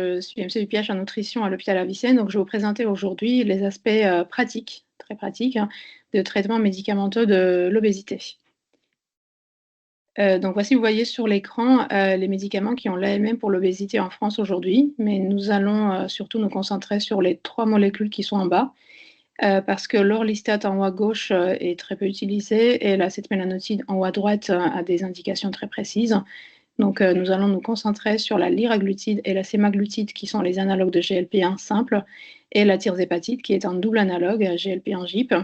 Je suis MCUPH en nutrition à l'hôpital Avicenne, donc je vais vous présenter aujourd'hui les aspects pratiques, très pratiques, hein, de traitement médicamenteux de l'obésité. Donc voici, vous voyez sur l'écran les médicaments qui ont l'AMM pour l'obésité en France aujourd'hui, mais nous allons surtout nous concentrer sur les 3 molécules qui sont en bas, parce que l'orlistat en haut à gauche est très peu utilisé et l'acétmélanotide en haut à droite a des indications très précises. Donc, nous allons nous concentrer sur la liraglutide et la sémaglutide, qui sont les analogues de GLP-1 simple, et la tirzépatide, qui est un double analogue GLP-1 GIP,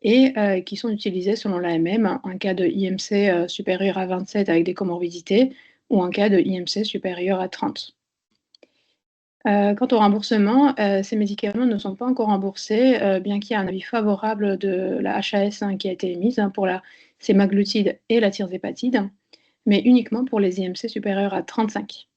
et qui sont utilisés selon l'AMM en cas de IMC supérieur à 27 avec des comorbidités, ou en cas de IMC supérieur à 30. Quant au remboursement, ces médicaments ne sont pas encore remboursés, bien qu'il y ait un avis favorable de la HAS qui a été émise pour la sémaglutide et la tirzépatide, mais uniquement pour les IMC supérieurs à 35.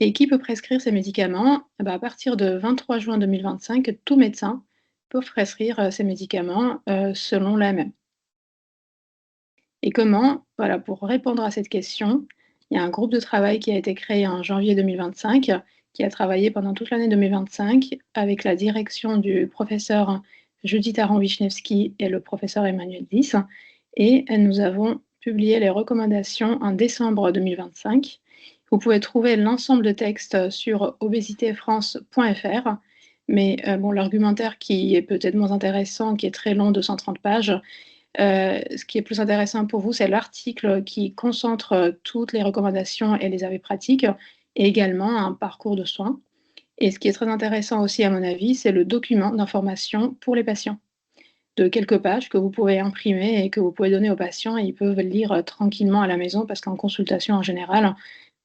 Et qui peut prescrire ces médicaments? À partir de 23 juin 2025, tout médecin peut prescrire ces médicaments selon l'AMM. Et comment? Voilà, pour répondre à cette question, il y a un groupe de travail qui a été créé en janvier 2025, qui a travaillé pendant toute l'année 2025 avec la direction du professeur Judith Aron-Wisniewski et le professeur Emmanuel Dys. Et nous avons publié les recommandations en décembre 2025. Vous pouvez trouver l'ensemble de textes sur obésitéfrance.fr, mais l'argumentaire qui est peut-être moins intéressant, qui est très long, 230 pages, ce qui est plus intéressant pour vous, c'est l'article qui concentre toutes les recommandations et les avis pratiques, et également un parcours de soins. Et ce qui est très intéressant aussi, à mon avis, c'est le document d'information pour les patients, de quelques pages que vous pouvez imprimer et que vous pouvez donner aux patients, et ils peuvent lire tranquillement à la maison, parce qu'en consultation, en général,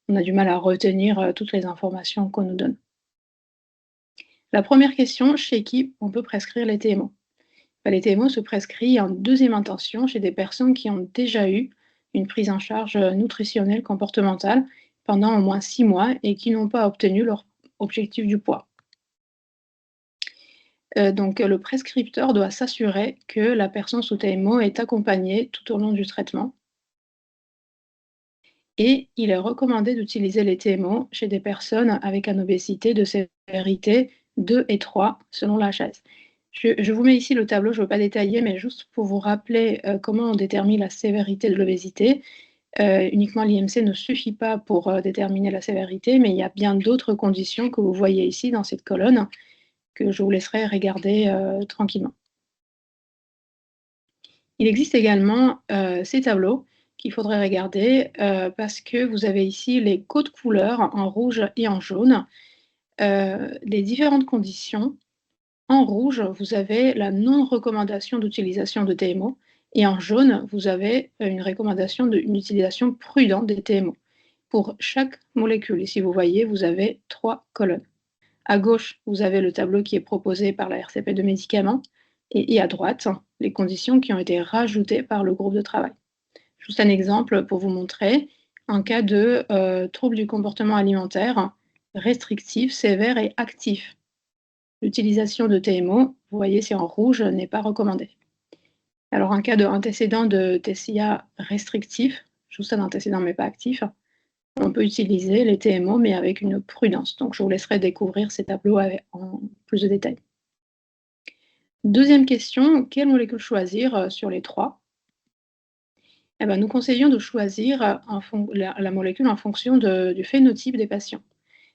on a du mal à retenir toutes les informations qu'on nous donne. La première question, chez qui on peut prescrire les TMO? Les TMO se prescrit en deuxième intention chez des personnes qui ont déjà eu une prise en charge nutritionnelle comportementale pendant au moins 6 mois et qui n'ont pas obtenu leur objectif du poids. Donc le prescripteur doit s'assurer que la personne sous TMO est accompagnée tout au long du traitement. Et il est recommandé d'utiliser les TMO chez des personnes avec une obésité de sévérité 2 et 3 selon la HAS. Je vous mets ici le tableau, je ne veux pas détailler, mais juste pour vous rappeler comment on détermine la sévérité de l'obésité. Uniquement l'IMC ne suffit pas pour déterminer la sévérité, mais il y a bien d'autres conditions que vous voyez ici dans cette colonne, que je vous laisserai regarder tranquillement. Il existe également ces tableaux qu'il faudrait regarder parce que vous avez ici les codes couleurs en rouge et en jaune, les différentes conditions. En rouge, vous avez la non-recommandation d'utilisation de TMO, et en jaune, vous avez une recommandation d'une utilisation prudente des TMO. Pour chaque molécule, ici vous voyez, vous avez 3 colonnes. À gauche, vous avez le tableau qui est proposé par la RCP de médicaments, et à droite, les conditions qui ont été rajoutées par le groupe de travail. Juste un exemple pour vous montrer, en cas de trouble du comportement alimentaire restrictif, sévère et actif, l'utilisation de TMO, vous voyez, c'est en rouge, n'est pas recommandée. Alors, en cas d'antécédent de TCA restrictif, juste un antécédent mais pas actif, on peut utiliser les TMO, mais avec une prudence. Donc, je vous laisserai découvrir ces tableaux en plus de détails. Deuxième question, quelle molécule choisir sur les 3? Nous conseillons de choisir la molécule en fonction du phénotype des patients.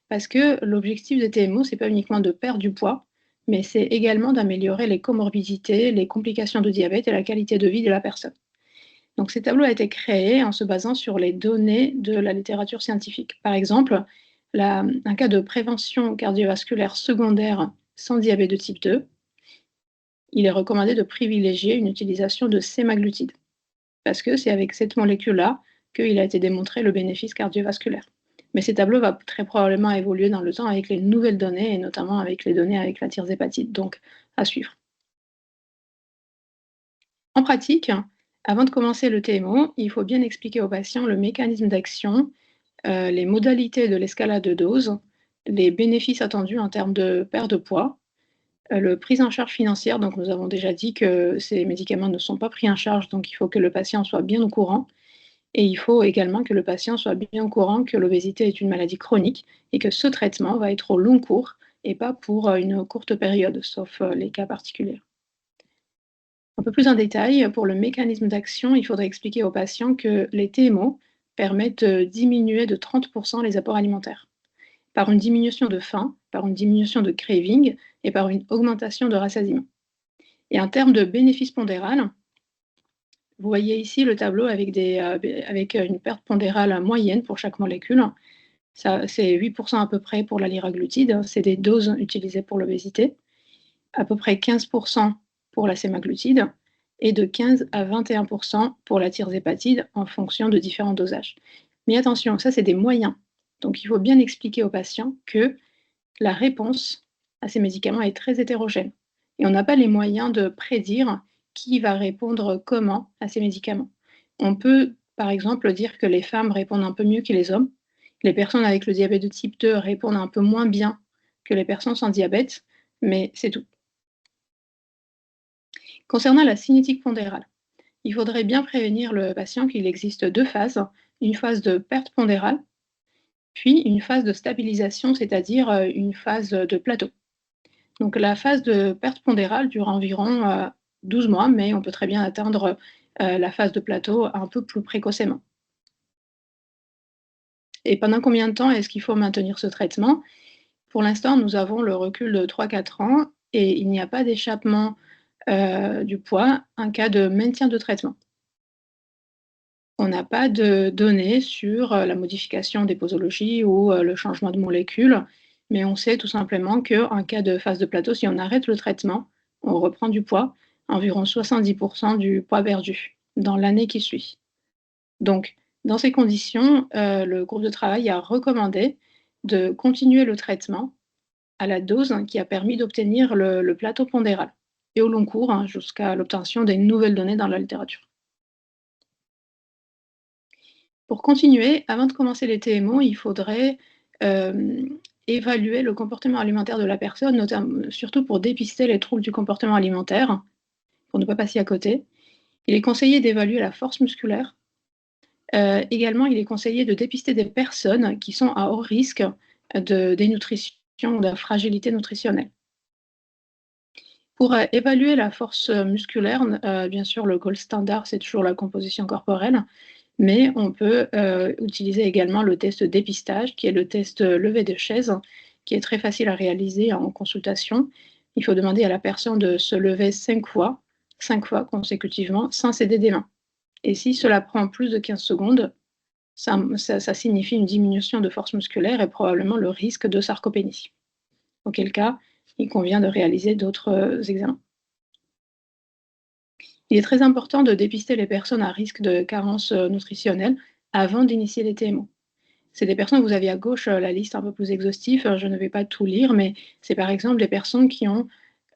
Parce que l'objectif des TMO, ce n'est pas uniquement de perdre du poids, mais c'est également d'améliorer les comorbidités, les complications de diabète et la qualité de vie de la personne. Donc ces tableaux ont été créés en se basant sur les données de la littérature scientifique. Par exemple, un cas de prévention cardiovasculaire secondaire sans diabète de type 2, il est recommandé de privilégier une utilisation de sémaglutide, parce que c'est avec cette molécule-là qu'il a été démontré le bénéfice cardiovasculaire. Mais ces tableaux vont très probablement évoluer dans le temps avec les nouvelles données, et notamment avec les données avec la tirzépatide, donc à suivre. En pratique, avant de commencer le TMO, il faut bien expliquer aux patients le mécanisme d'action, les modalités de l'escalade de dose, les bénéfices attendus en termes de perte de poids, le prise en charge financière. Donc nous avons déjà dit que ces médicaments ne sont pas pris en charge, donc il faut que le patient soit bien au courant. Et il faut également que le patient soit bien au courant que l'obésité est une maladie chronique et que ce traitement va être au long cours et pas pour une courte période, sauf les cas particuliers. Un peu plus en détail, pour le mécanisme d'action, il faudrait expliquer aux patients que les TMO permettent de diminuer de 30% les apports alimentaires, par une diminution de faim, par une diminution de craving et par une augmentation de rassasiement. Et en termes de bénéfice pondéral, vous voyez ici le tableau avec, avec une perte pondérale moyenne pour chaque molécule. Ça, c'est 8% à peu près pour la liraglutide, c'est des doses utilisées pour l'obésité, à peu près 15% pour la sémaglutide et de 15 à 21% pour la tirzépatide en fonction de différents dosages. Mais attention, ça c'est des moyens. Donc il faut bien expliquer aux patients que la réponse à ces médicaments est très hétérogène. Et on n'a pas les moyens de prédire qui va répondre comment à ces médicaments. On peut, par exemple, dire que les femmes répondent un peu mieux que les hommes. Les personnes avec le diabète de type 2 répondent un peu moins bien que les personnes sans diabète, mais c'est tout. Concernant la cinétique pondérale, il faudrait bien prévenir le patient qu'il existe deux phases, une phase de perte pondérale, puis une phase de stabilisation, c'est-à-dire une phase de plateau. Donc la phase de perte pondérale dure environ 12 mois, mais on peut très bien atteindre la phase de plateau un peu plus précocement. Et pendant combien de temps est-ce qu'il faut maintenir ce traitement? Pour l'instant, nous avons le recul de 3-4 ans et il n'y a pas d'échappement du poids en cas de maintien de traitement. On n'a pas de données sur la modification des posologies ou le changement de molécules, mais on sait tout simplement qu'en cas de phase de plateau, si on arrête le traitement, on reprend du poids, environ 70% du poids perdu dans l'année qui suit. Donc, dans ces conditions, le groupe de travail a recommandé de continuer le traitement à la dose qui a permis d'obtenir le plateau pondéral et au long cours, hein, jusqu'à l'obtention des nouvelles données dans la littérature. Pour continuer, avant de commencer les TMO, il faudrait évaluer le comportement alimentaire de la personne, surtout pour dépister les troubles du comportement alimentaire, pour ne pas passer à côté. Il est conseillé d'évaluer la force musculaire. Également, il est conseillé de dépister des personnes qui sont à haut risque de dénutrition ou de fragilité nutritionnelle. Pour évaluer la force musculaire, bien sûr, le gold standard, c'est toujours la composition corporelle, mais on peut utiliser également le test dépistage, qui est le test levé de chaise, qui est très facile à réaliser en consultation. Il faut demander à la personne de se lever 5 fois consécutivement, sans s'aider des mains. Et si cela prend plus de 15 secondes, ça signifie une diminution de force musculaire et probablement le risque de sarcopénie. Auquel cas, il convient de réaliser d'autres examens. Il est très important de dépister les personnes à risque de carence nutritionnelle avant d'initier les TMO. C'est des personnes, vous avez à gauche la liste un peu plus exhaustive, je ne vais pas tout lire, mais c'est par exemple des personnes qui ont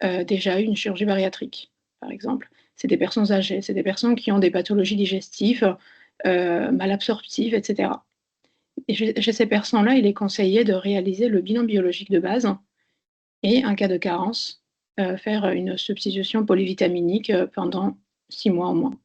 déjà eu une chirurgie bariatrique, par exemple. C'est des personnes âgées, c'est des personnes qui ont des pathologies digestives, malabsorptives, etc. Et chez ces personnes-là, il est conseillé de réaliser le bilan biologique de base et, en cas de carence, faire une substitution polyvitaminique pendant 6 mois au moins.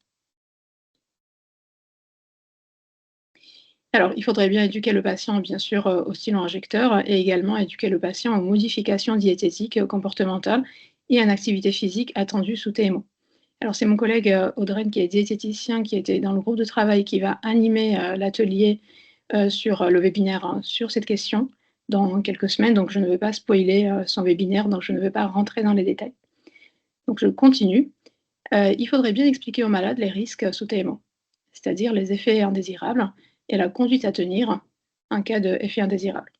Alors, il faudrait bien éduquer le patient, bien sûr, au stylo injecteur et également éduquer le patient aux modifications diététiques, comportementales et en activité physique attendues sous TMO. Alors, c'est mon collègue Audrey, qui est diététicien, qui était dans le groupe de travail, qui va animer l'atelier sur le webinaire, hein, sur cette question dans quelques semaines. Donc, je ne vais pas spoiler son webinaire, donc je ne vais pas rentrer dans les détails. Donc, je continue. Il faudrait bien expliquer aux malades les risques sous TMO, c'est-à-dire les effets indésirables et la conduite à tenir en cas d'effet indésirable.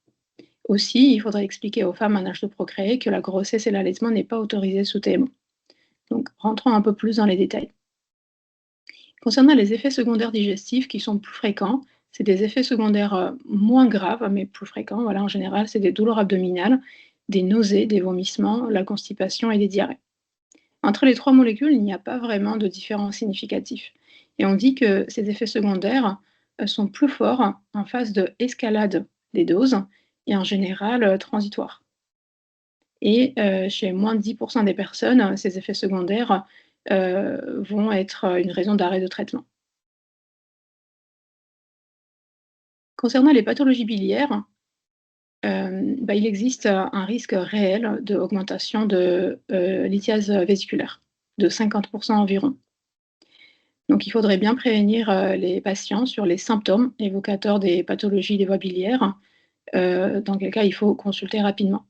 Aussi, il faudrait expliquer aux femmes en âge de procréer que la grossesse et l'allaitement n'est pas autorisé sous TMO. Donc, rentrons un peu plus dans les détails. Concernant les effets secondaires digestifs qui sont plus fréquents, c'est des effets secondaires moins graves, mais plus fréquents. Voilà, en général, c'est des douleurs abdominales, des nausées, des vomissements, la constipation et des diarrhées. Entre les trois molécules, il n'y a pas vraiment de différence significative. Et on dit que ces effets secondaires sont plus forts en phase de escalade des doses et en général transitoires. Et chez moins de 10% des personnes, ces effets secondaires vont être une raison d'arrêt de traitement. Concernant les pathologies biliaires, il existe un risque réel d'augmentation de lithiase vésiculaire, de 50% environ. Donc il faudrait bien prévenir les patients sur les symptômes évocateurs des pathologies des voies biliaires, dans quel cas il faut consulter rapidement.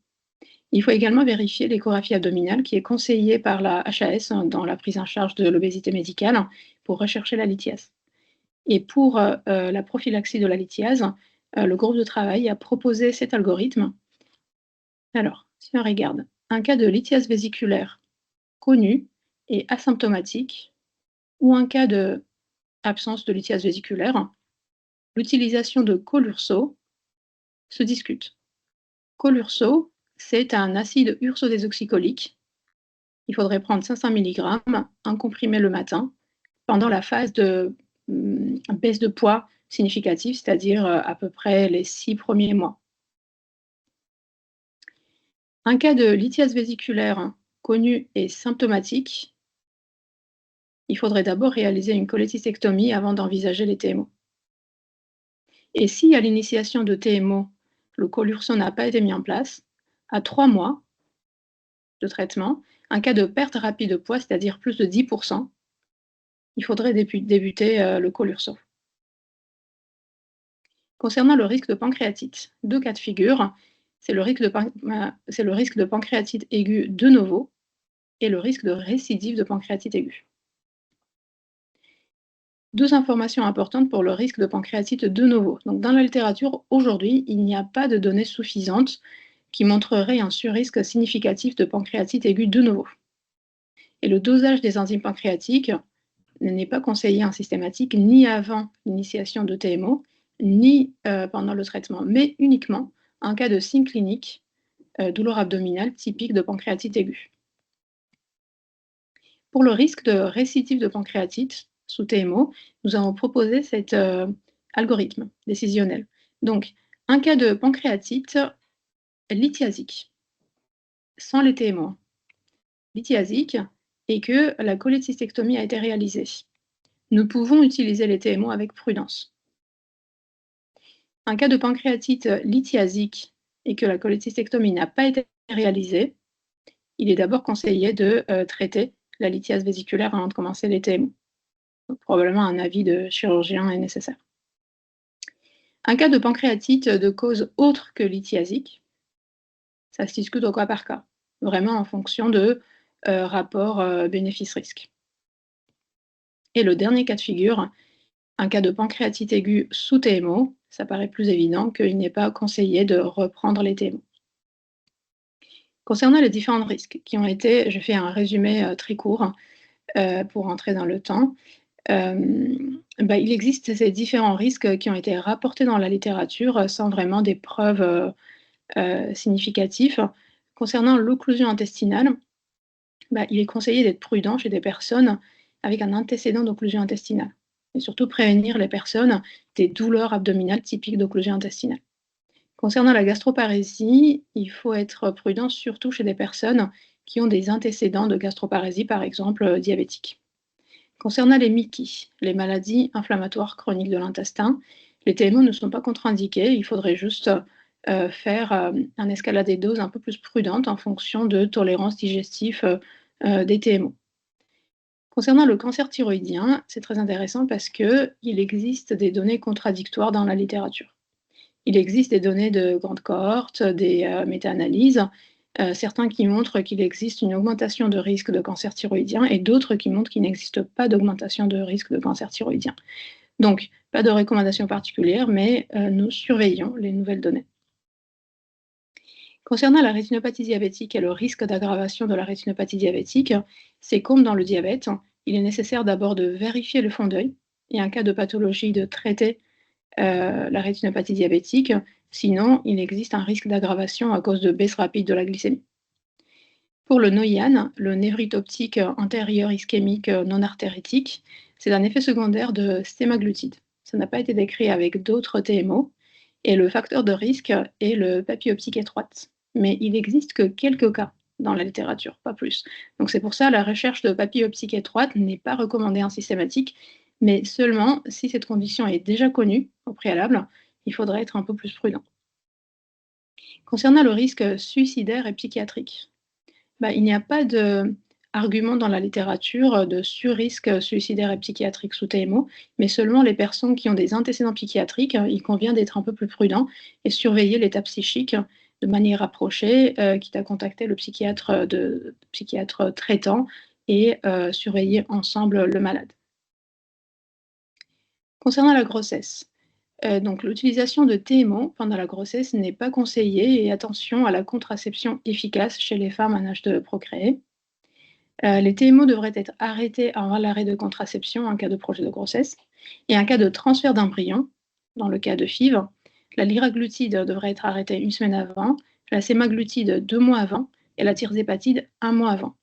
Il faut également vérifier l'échographie abdominale qui est conseillée par la HAS dans la prise en charge de l'obésité médicale pour rechercher la lithiase. Et pour la prophylaxie de la lithiase, le groupe de travail a proposé cet algorithme. Alors, si on regarde, un cas de lithiase vésiculaire connu et asymptomatique, ou un cas de absence de lithiase vésiculaire, l'utilisation de Colurso se discute. Colurso, c'est un acide ursodésoxycholique. Il faudrait prendre 500 mg, un comprimé le matin, pendant la phase de baisse de poids significative, c'est-à-dire à peu près les 6 premiers mois. Un cas de lithiase vésiculaire connu et symptomatique, il faudrait d'abord réaliser une cholécystectomie avant d'envisager les TMO. Et si à l'initiation de TMO, le Colurso n'a pas été mis en place, à 3 mois de traitement, un cas de perte rapide de poids, c'est-à-dire plus de 10%, il faudrait débuter le Colurso. Concernant le risque de pancréatite, 2 cas de figure, c'est le risque de pancréatite aiguë de novo et le risque de récidive de pancréatite aiguë. 2 informations importantes pour le risque de pancréatite de novo. Donc, dans la littérature, aujourd'hui, il n'y a pas de données suffisantes qui montreraient un surrisque significatif de pancréatite aiguë de novo. Et le dosage des enzymes pancréatiques n'est pas conseillé en systématique ni avant l'initiation de TMO, ni pendant le traitement, mais uniquement en cas de signe clinique, douleur abdominale typique de pancréatite aiguë. Pour le risque de récidive de pancréatite sous TMO, nous avons proposé cet algorithme décisionnel. Donc, un cas de pancréatite lithiasique, sans les TMO, lithiasique, et que la cholécystectomie a été réalisée. Nous pouvons utiliser les TMO avec prudence. Un cas de pancréatite lithiasique et que la cholécystectomie n'a pas été réalisée, il est d'abord conseillé de traiter la lithiase vésiculaire avant de commencer les TMO. Donc, probablement un avis de chirurgien est nécessaire. Un cas de pancréatite de cause autre que lithiasique, ça se discute au cas par cas, vraiment en fonction de rapport bénéfice-risque. Et le dernier cas de figure, un cas de pancréatite aiguë sous TMO, ça paraît plus évident qu'il n'est pas conseillé de reprendre les TMO. Concernant les différents risques qui ont été, je fais un résumé très court pour entrer dans le temps. Il existe ces différents risques qui ont été rapportés dans la littérature sans vraiment des preuves significatives. Concernant l'occlusion intestinale, il est conseillé d'être prudent chez des personnes avec un antécédent d'occlusion intestinale et surtout prévenir les personnes des douleurs abdominales typiques d'occlusion intestinale. Concernant la gastroparésie, il faut être prudent surtout chez des personnes qui ont des antécédents de gastroparésie, par exemple diabétiques. Concernant les MICI, les maladies inflammatoires chroniques de l'intestin, les TMO ne sont pas contre-indiqués, il faudrait juste faire un escalade des doses un peu plus prudente en fonction de tolérance digestive des TMO. Concernant le cancer thyroïdien, c'est très intéressant parce qu'il existe des données contradictoires dans la littérature. Il existe des données de grande cohorte, des méta-analyses, certains qui montrent qu'il existe une augmentation de risque de cancer thyroïdien et d'autres qui montrent qu'il n'existe pas d'augmentation de risque de cancer thyroïdien. Donc, pas de recommandation particulière, mais nous surveillons les nouvelles données. Concernant la rétinopathie diabétique et le risque d'aggravation de la rétinopathie diabétique, c'est comme dans le diabète, il est nécessaire d'abord de vérifier le fond d'œil et en cas de pathologie de traiter la rétinopathie diabétique, sinon il existe un risque d'aggravation à cause de baisse rapide de la glycémie. Pour le NOIAN, le névrite optique antérieur ischémique non artéritique, c'est un effet secondaire de stémaglutide. Ça n'a pas été décrit avec d'autres TMO et le facteur de risque est le papille optique étroite. Mais il n'existe que quelques cas dans la littérature, pas plus. Donc c'est pour ça la recherche de papille optique étroite n'est pas recommandée en systématique, mais seulement si cette condition est déjà connue au préalable il faudrait être un peu plus prudent. Concernant le risque suicidaire et psychiatrique, bah, il n'y a pas d'argument dans la littérature de sur-risque suicidaire et psychiatrique sous TMO, mais seulement les personnes qui ont des antécédents psychiatriques, il convient d'être un peu plus prudent et surveiller l'état psychique de manière rapprochée, quitte à contacter le psychiatre traitant et surveiller ensemble le malade. Concernant la grossesse, donc l'utilisation de TMO pendant la grossesse n'est pas conseillée et attention à la contraception efficace chez les femmes en âge de procréer. Les TMO devraient être arrêtés avant l'arrêt de contraception en cas de projet de grossesse et en cas de transfert d'embryon, dans le cas de FIV, la liraglutide devrait être arrêtée 1 semaine avant, la sémaglutide 2 mois avant et la tirzépatide 1 mois avant.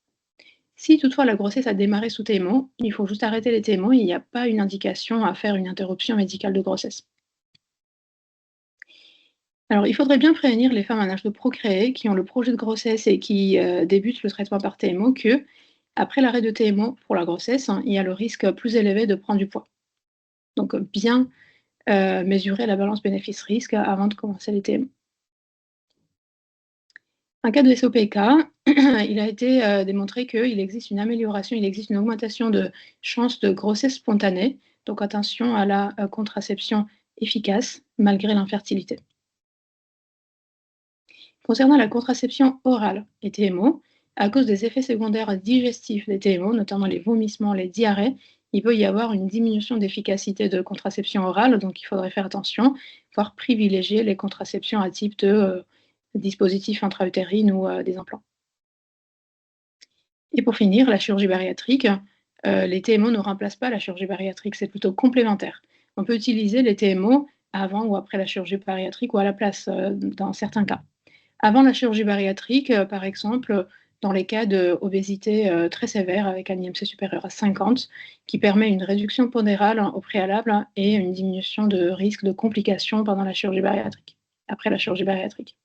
Si toutefois la grossesse a démarré sous TMO, il faut juste arrêter les TMO et il n'y a pas une indication à faire une interruption médicale de grossesse. Alors, il faudrait bien prévenir les femmes en âge de procréer qui ont le projet de grossesse et qui débutent le traitement par TMO que, après l'arrêt de TMO pour la grossesse, hein, il y a le risque plus élevé de prendre du poids. Donc, bien mesurer la balance bénéfice-risque avant de commencer les TMO. En cas de SOPK, il a été démontré qu'il existe une amélioration, il existe une augmentation de chances de grossesse spontanée. Donc, attention à la contraception efficace malgré l'infertilité. Concernant la contraception orale et TMO, à cause des effets secondaires digestifs des TMO, notamment les vomissements, les diarrhées, il peut y avoir une diminution d'efficacité de contraception orale, donc il faudrait faire attention, voire privilégier les contraceptions à type de dispositifs intra-utérines ou des implants. Et pour finir, la chirurgie bariatrique, les TMO ne remplacent pas la chirurgie bariatrique, c'est plutôt complémentaire. On peut utiliser les TMO avant ou après la chirurgie bariatrique ou à la place dans certains cas. Avant la chirurgie bariatrique, par exemple, dans les cas d'obésité très sévère avec un IMC supérieur à 50, qui permet une réduction pondérale au préalable et une diminution de risque de complications pendant la chirurgie bariatrique, après la chirurgie bariatrique.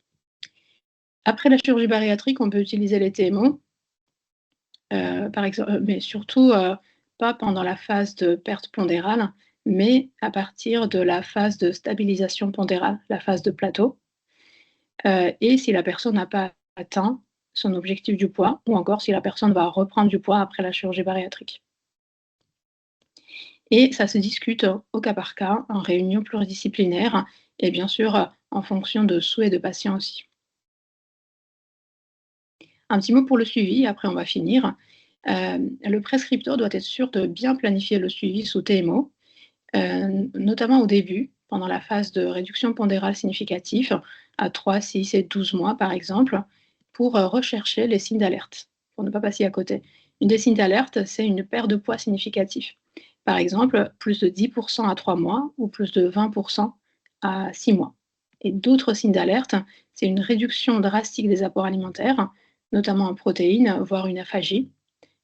Après la chirurgie bariatrique, on peut utiliser les TMO, par exemple, mais surtout pas pendant la phase de perte pondérale, mais à partir de la phase de stabilisation pondérale, la phase de plateau. Et si la personne n'a pas atteint son objectif du poids ou encore si la personne va reprendre du poids après la chirurgie bariatrique. Et ça se discute au cas par cas, en réunion pluridisciplinaire et bien sûr, en fonction de souhaits de patients aussi. Un petit mot pour le suivi, après on va finir. Le prescripteur doit être sûr de bien planifier le suivi sous TMO, notamment au début, pendant la phase de réduction pondérale significative, à 3, 6 et 12 mois par exemple, pour rechercher les signes d'alerte, pour ne pas passer à côté. Une des signes d'alerte, c'est une perte de poids significatif. Par exemple, plus de 10% à 3 mois ou plus de 20% à 6 mois. Et d'autres signes d'alerte, c'est une réduction drastique des apports alimentaires, notamment en protéines, voire une aphagie,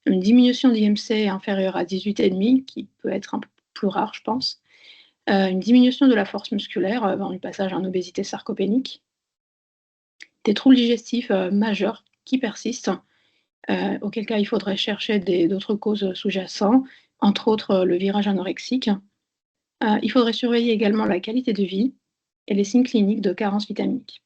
une diminution d'IMC inférieure à 18,5, qui peut être un peu plus rare, je pense, une diminution de la force musculaire, avant le passage en obésité sarcopénique, des troubles digestifs majeurs qui persistent, auquel cas il faudrait chercher d'autres causes sous-jacentes, entre autres le virage anorexique. Il faudrait surveiller également la qualité de vie et les signes cliniques de carence vitaminique.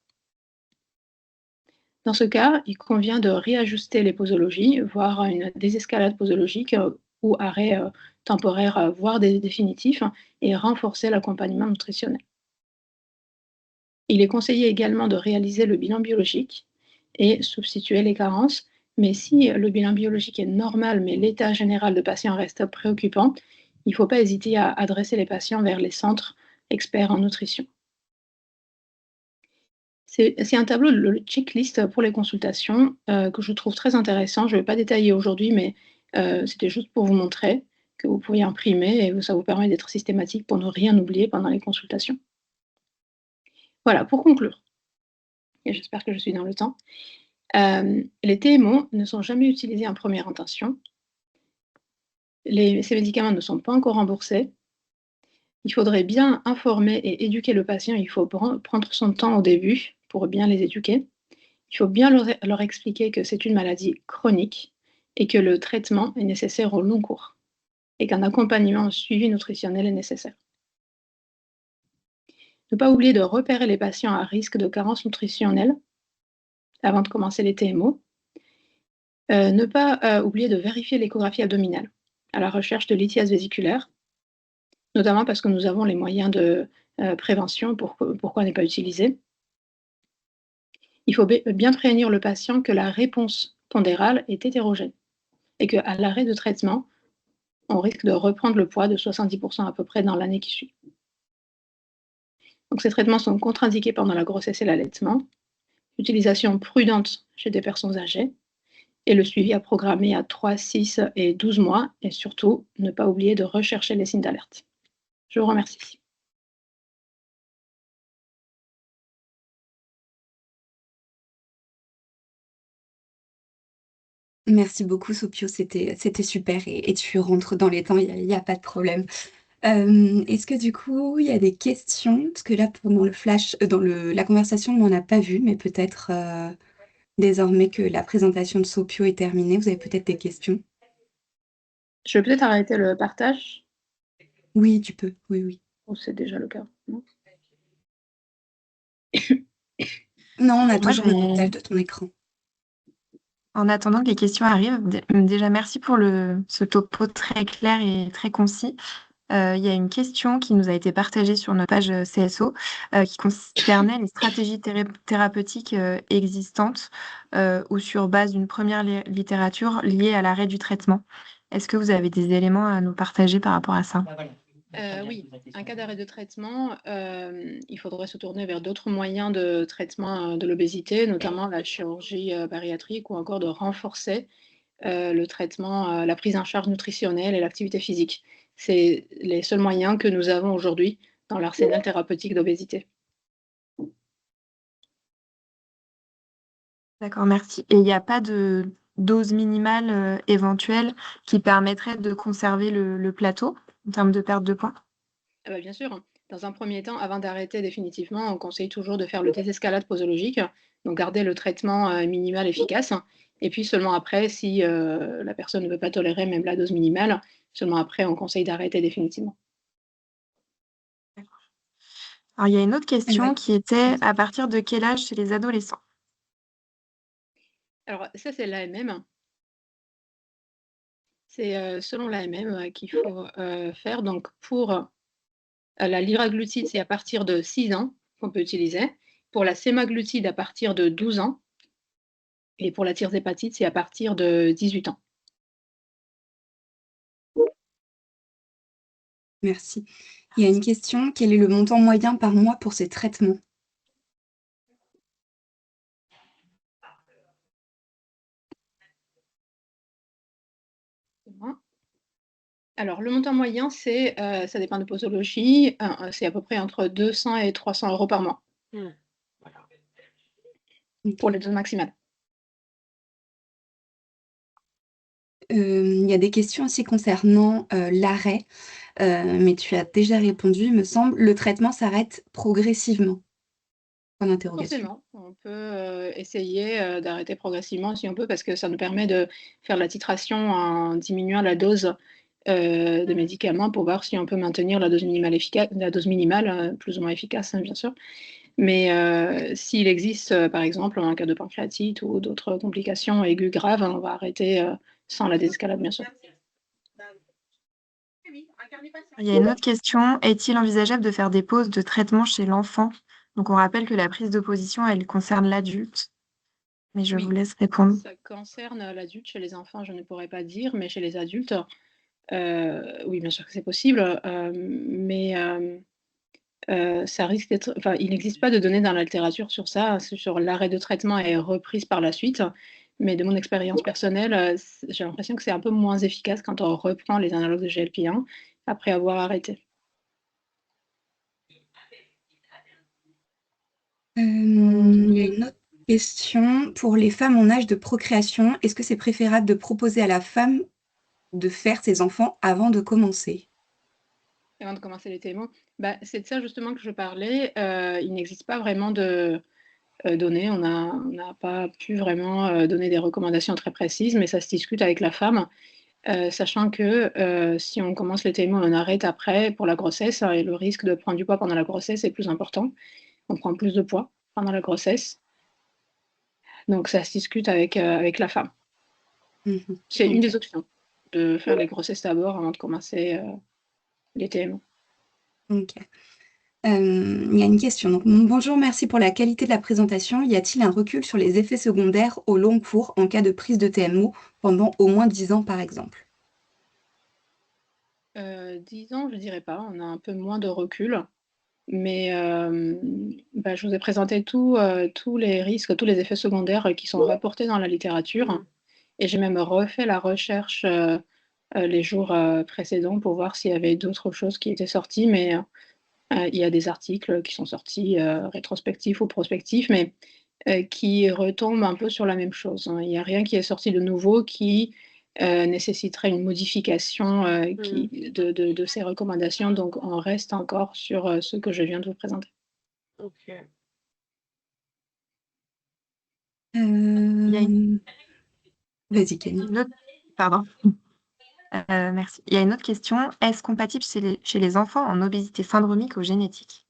Dans ce cas, il convient de réajuster les posologies, voire une désescalade posologique ou arrêt temporaire, voire définitif, et renforcer l'accompagnement nutritionnel. Il est conseillé également de réaliser le bilan biologique et substituer les carences, mais si le bilan biologique est normal, mais l'état général de patient reste préoccupant, il ne faut pas hésiter à adresser les patients vers les centres experts en nutrition. C'est un tableau, le checklist pour les consultations, que je trouve très intéressant. Je ne vais pas détailler aujourd'hui, mais c'était juste pour vous montrer que vous pourriez imprimer et ça vous permet d'être systématique pour ne rien oublier pendant les consultations. Voilà, pour conclure, et j'espère que je suis dans le temps, les TMO ne sont jamais utilisés en première intention. Ces médicaments ne sont pas encore remboursés. Il faudrait bien informer et éduquer le patient. Il faut prendre son temps au début pour bien les éduquer. Il faut bien leur expliquer que c'est une maladie chronique et que le traitement est nécessaire au long cours et qu'un accompagnement suivi nutritionnel est nécessaire. Ne pas oublier de repérer les patients à risque de carence nutritionnelle avant de commencer les TMO. Ne pas oublier de vérifier l'échographie abdominale à la recherche de lithiase vésiculaire, notamment parce que nous avons les moyens de prévention pourquoi ne pas utiliser. Il faut bien prévenir le patient que la réponse pondérale est hétérogène et qu'à l'arrêt de traitement, on risque de reprendre le poids de 70% à peu près dans l'année qui suit. Donc ces traitements sont contre-indiqués pendant la grossesse et l'allaitement, utilisation prudente chez des personnes âgées, et le suivi à programmer à 3, 6 et 12 mois, et surtout, ne pas oublier de rechercher les signes d'alerte. Je vous remercie. Merci beaucoup, Sopio, c'était super et tu rentres dans les temps, il y a pas de problème. Est-ce que du coup, il y a des questions? Parce que là, pendant le flash, la conversation, on n'en a pas vu, mais peut-être désormais que la présentation de Sopio est terminée, vous avez peut-être des questions? Je vais peut-être arrêter le partage, Oui, tu peux, oui, oui. ou c'est déjà le cas, non? Non, on a Moi, toujours le partage de ton écran. en attendant que les questions arrivent, déjà merci pour ce topo très clair et très concis. Il y a une question qui nous a été partagée sur notre page CSO qui concernait les stratégies thérapeutiques existantes ou sur base d'une première littérature liée à l'arrêt du traitement. Est-ce que vous avez des éléments à nous partager par rapport à ça? Oui, un cas d'arrêt de traitement, il faudrait se tourner vers d'autres moyens de traitement de l'obésité, notamment la chirurgie bariatrique ou encore de renforcer le traitement, la prise en charge nutritionnelle et l'activité physique. C'est les seuls moyens que nous avons aujourd'hui dans l'arsenal thérapeutique d'obésité. D'accord, merci. Et il n'y a pas de dose minimale éventuelle qui permettrait de conserver le plateau en termes de perte de poids? Ah bah, bien sûr, dans un premier temps, avant d'arrêter définitivement, on conseille toujours de faire le désescalade posologique, donc garder le traitement minimal efficace. Et puis seulement après, si la personne ne veut pas tolérer même la dose minimale, seulement après, on conseille d'arrêter définitivement. Alors, il y a une autre question Ouais. qui était à partir de quel âge chez les adolescents? Alors ça, c'est l'AMM. C'est selon l'AMM qu'il faut faire. Donc pour la liraglutide, c'est à partir de 6 ans qu'on peut utiliser. Pour la sémaglutide, à partir de 12 ans. Et pour la tirzépatide, c'est à partir de 18 ans. Merci. Il y a une question, quel est le montant moyen par mois pour ces traitements? Alors, le montant moyen, c'est, ça dépend de posologie, c'est à peu près entre 200 et 300 euros par mois. Pour les doses maximales. Il y a des questions aussi concernant l'arrêt, mais tu as déjà répondu, il me semble. Le traitement s'arrête progressivement? Point d'interrogation. Forcément, on peut essayer d'arrêter progressivement si on peut, parce que ça nous permet de faire la titration en diminuant la dose de médicaments pour voir si on peut maintenir la dose minimale, plus ou moins efficace, hein, bien sûr. Mais s'il existe, par exemple, un cas de pancréatite ou d'autres complications aiguës graves, on va arrêter sans la désescalade, bien sûr. Il y a une autre question, est-il envisageable de faire des pauses de traitement chez l'enfant? Donc, on rappelle que la prise de position, elle concerne l'adulte, mais je vous Oui, laisse répondre. ça concerne l'adulte. Chez les enfants, je ne pourrais pas dire, mais chez les adultes, oui, bien sûr que c'est possible, mais ça risque d'être, enfin, il n'existe pas de données dans la littérature sur ça, sur l'arrêt de traitement et reprise par la suite. Mais de mon expérience personnelle, j'ai l'impression que c'est un peu moins efficace quand on reprend les analogues de GLP-1 après avoir arrêté. Il y a une autre question. Pour les femmes en âge de procréation, est-ce que c'est préférable de proposer à la femme de faire ses enfants avant de commencer? Avant de commencer les TMO, bah, c'est de ça justement que je parlais. Il n'existe pas vraiment de données. On n'a pas pu vraiment donner des recommandations très précises, mais ça se discute avec la femme. sachant que si on commence les TMO, on arrête après pour la grossesse, et le risque de prendre du poids pendant la grossesse est plus important. On prend plus de poids pendant la grossesse. Donc ça se discute avec la femme. C'est une des options, de faire les grossesses d'abord avant de commencer les TMO. Ok. Il y a une question. Donc, bonjour, merci pour la qualité de la présentation. Y a-t-il un recul sur les effets secondaires au long cours en cas de prise de TMO pendant au moins 10 ans, par exemple? 10 ans, je dirais pas, on a un peu moins de recul. Mais je vous ai présenté tous les risques, tous les effets secondaires qui sont rapportés dans la littérature. Et j'ai même refait la recherche les jours précédents pour voir s'il y avait d'autres choses qui étaient sorties. Mais il y a des articles qui sont sortis rétrospectifs ou prospectifs, mais qui retombent un peu sur la même chose, hein. Il n'y a rien qui est sorti de nouveau qui nécessiterait une modification de ces recommandations. Donc, on reste encore sur ce que je viens de vous présenter. Ok. Il y a Vas-y, Kenny. Pardon. Merci. Il y a une autre question. Est-ce compatible chez les enfants en obésité syndromique ou génétique?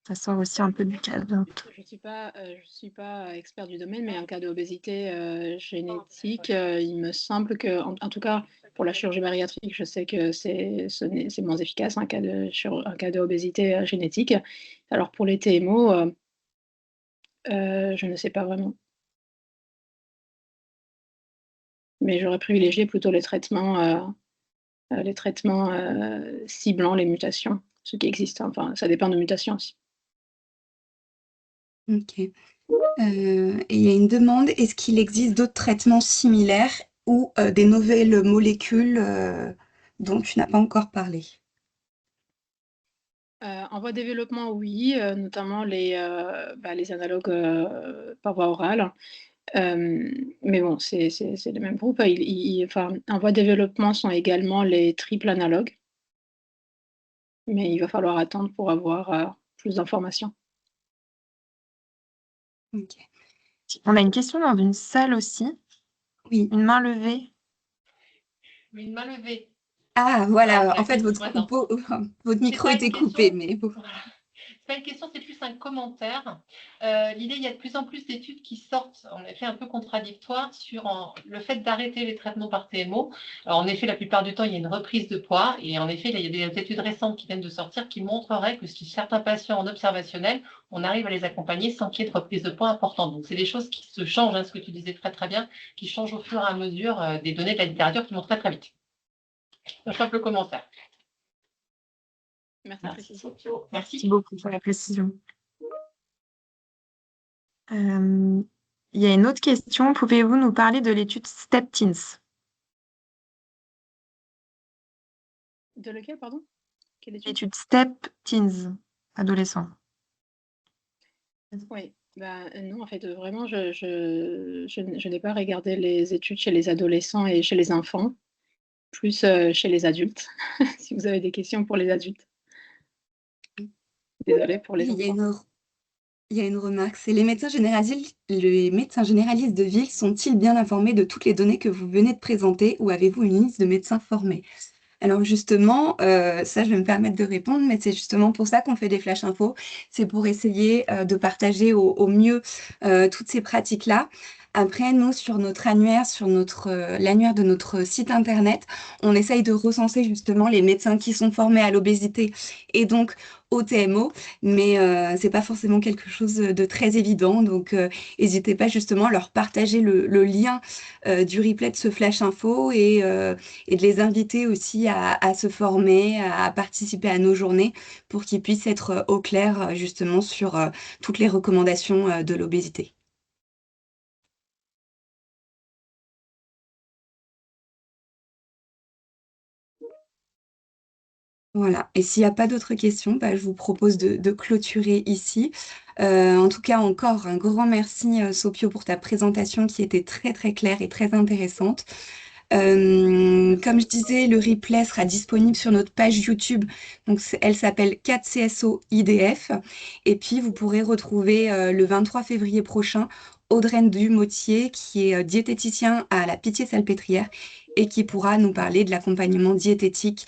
Ça sort aussi un peu du cadre. Je suis pas expert du domaine, mais en cas d'obésité génétique, il me semble que, en tout cas, pour la chirurgie bariatrique, je sais que c'est moins efficace en cas d'obésité génétique. Alors pour les TMO, je ne sais pas vraiment. Mais j'aurais privilégié plutôt les traitements ciblant les mutations, ce qui existe. Enfin, ça dépend de mutations aussi. Ok. Et il y a une demande, est-ce qu'il existe d'autres traitements similaires ou des nouvelles molécules dont tu n'as pas encore parlé? En voie de développement, oui, notamment les analogues par voie orale. Mais bon, c'est le même groupe. En voie de développement sont également les triples analogues. Mais il va falloir attendre pour avoir plus d'informations. Ok. On a une question dans une salle aussi. Oui. Une main levée. Une main levée. Ah, voilà. Ah, En fait, votre micro était coupé, mais bon. Voilà. C'est pas une question, c'est plus un commentaire. L'idée, il y a de plus en plus d'études qui sortent, en effet, un peu contradictoires sur le fait d'arrêter les traitements par TMO. Alors, en effet, la plupart du temps, il y a une reprise de poids. Et en effet, il y a des études récentes qui viennent de sortir qui montreraient que si certains patients en observationnel, on arrive à les accompagner sans qu'il y ait de reprise de poids importante. Donc, c'est des choses qui se changent, hein, ce que tu disais très, très bien, qui changent au fur et à mesure des données de la littérature qui vont très, très vite. Un simple commentaire. Merci. Merci beaucoup pour la précision. Il y a une autre question. Pouvez-vous nous parler de l'étude STEP Teens? De lequel, pardon? Quelle étude? L'étude STEP Teens, adolescents. Oui, non, en fait, vraiment, je n'ai pas regardé les études chez les adolescents et chez les enfants, plus chez les adultes, si vous avez des questions pour les adultes. Désolée pour les enfants. Il y a une remarque, c'est les médecins généralistes de ville sont-ils bien informés de toutes les données que vous venez de présenter ou avez-vous une liste de médecins formés? Alors justement, ça je vais me permettre de répondre, mais c'est justement pour ça qu'on fait des flash infos. C'est pour essayer de partager au mieux toutes ces pratiques-là. Après, nous, sur notre annuaire, sur l'annuaire de notre site internet, on essaye de recenser justement les médecins qui sont formés à l'obésité et donc au TMO, mais c'est pas forcément quelque chose de très évident. Donc, n'hésitez pas justement à leur partager le lien du replay de ce flash info et de les inviter aussi à se former, à participer à nos journées pour qu'ils puissent être au clair justement sur toutes les recommandations de l'obésité. Voilà. Et s'il n'y a pas d'autres questions, je vous propose de clôturer ici. En tout cas, encore un grand merci, Sopio, pour ta présentation qui était très, très claire et très intéressante. Comme je disais, le replay sera disponible sur notre page YouTube. Donc, elle s'appelle 4CSO IDF. Et puis, vous pourrez retrouver le 23 février prochain Audrey Dumotier, qui est diététicien à la Pitié-Salpêtrière et qui pourra nous parler de l'accompagnement diététique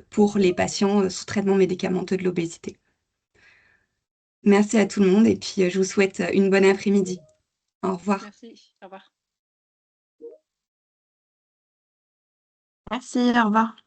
pour les patients sous traitement médicamenteux de l'obésité. Merci à tout le monde et puis je vous souhaite une bonne après-midi. Au revoir. Merci, au revoir. Merci, au revoir.